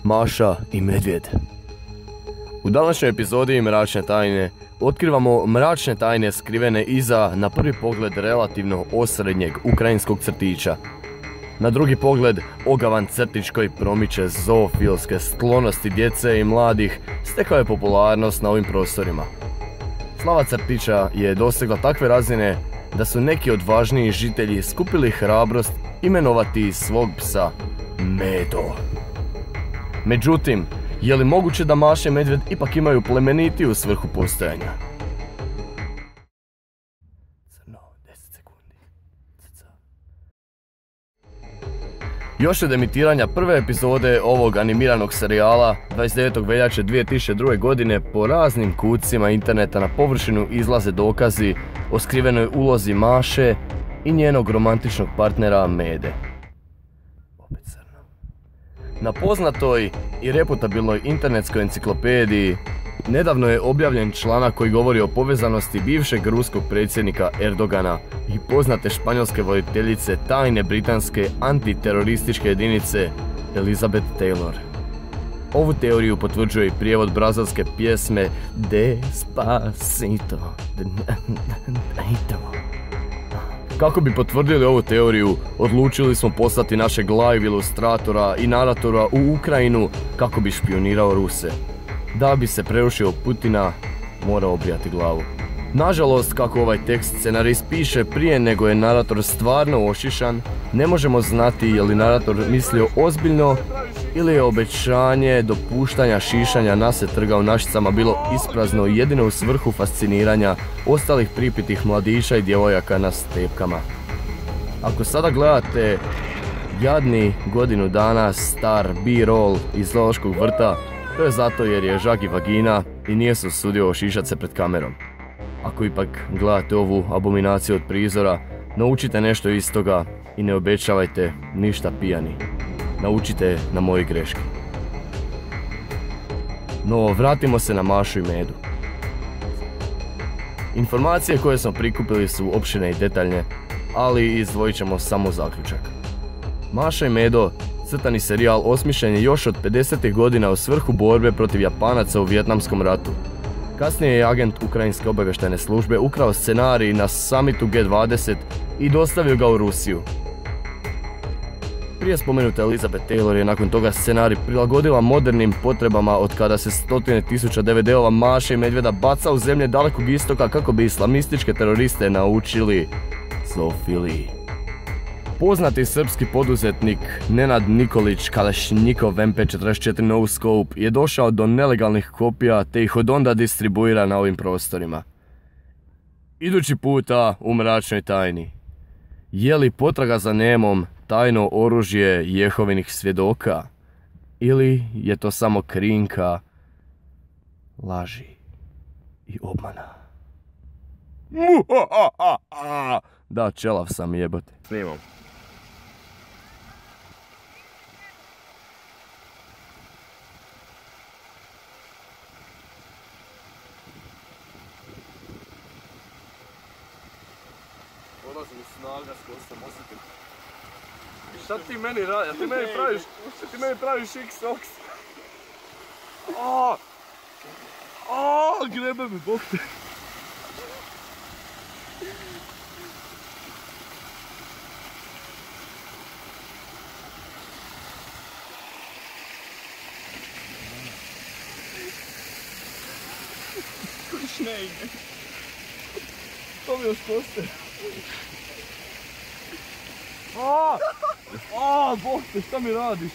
Maša i medvjed. U današnjoj epizodi Mračne tajne otkrivamo mračne tajne skrivene iza, na prvi pogled, relativno osrednjeg ukrajinskog crtića. Na drugi pogled, ogavan crtić koji promiče zoofilske sklonosti djece i mladih stekao je popularnost na ovim prostorima. Slava crtića je dosegla takve razine da su neki od važnijih žitelji skupili hrabrost imenovati svog psa Medo. Međutim, je li moguće da Maša i medvjed ipak imaju plemenitiju svrhu postojanja? Crno, 10 sekundi. Još od emitiranja prve epizode ovog animiranog serijala 29. veljače 2002. godine po raznim kutcima interneta na površinu izlaze dokazi o skrivenoj ulozi Maše i njenog romantičnog partnera Mede. Opet crno. Na poznatoj i reputabilnoj internetskoj enciklopediji nedavno je objavljen članak koji govori o povezanosti bivšeg ruskog predsjednika Erdogana i poznate španjolske voditeljice tajne britanske antiterorističke jedinice Elizabeth Taylor. Ovu teoriju potvrđuje i prijevod brazilske pjesme Despacito. Kako bi potvrdili ovu teoriju, odlučili smo poslati našeg live ilustratora i naratora u Ukrajinu kako bi špionirao Ruse. Da bi se prerušio Putina, mora obrijati glavu. Nažalost, kako ovaj tekst scenarist piše prije nego je narator stvarno ošišan, ne možemo znati je li narator mislio ozbiljno ili je obećanje dopuštanja šišanja nase trga u našicama bilo isprazno jedino u svrhu fasciniranja ostalih pripitih mladića i djevojaka na stepkama. Ako sada gledate jadni godinu dana star B-roll iz zoološkog vrta, to je zato jer je žag i vagina i nije se usudio ošišat se pred kamerom. Ako ipak gledate ovu abominaciju od prizora, naučite nešto iz toga i ne obećavajte ništa pijani. Naučite na moje greške. No, vratimo se na Mašu i Medu. Informacije koje smo prikupili su opširne i detaljne, ali izdvojit ćemo samo zaključak. Maša i Medo, crtani serijal, osmišljen je još od 50. godina u svrhu borbe protiv Japanaca u Vijetnamskom ratu. Kasnije je agent Ukrajinske obavještajne službe ukrao scenarij na summitu G20 i dostavio ga u Rusiju. Prije spomenuta Elizabeth Taylor je nakon toga scenarij prilagodila modernim potrebama od kada se stotine tisuća DVD-ova Maše i medvjeda baca u zemlje Dalekog istoka kako bi islamističke teroriste naučili zoofiliji. Poznati srpski poduzetnik Nenad Nikolić Kalašnjikov MP44 No Scope je došao do nelegalnih kopija te ih od onda distribuira na ovim prostorima. Idući puta u Mračnoj tajni. Je li potraga za Nemom tajno oružje Jehovinih svjedoka? Ili je to samo krinka laži i obmana? Da, čelav sam, jebote. Snimam. Odlazi mi snaga s kojom sam osjetim. Šta ti meni radi? Ti meni praviš X-Ox. Grebe me, bok te. Kuć ne ide. To mi još postoje. Bog te, šta mi radiš?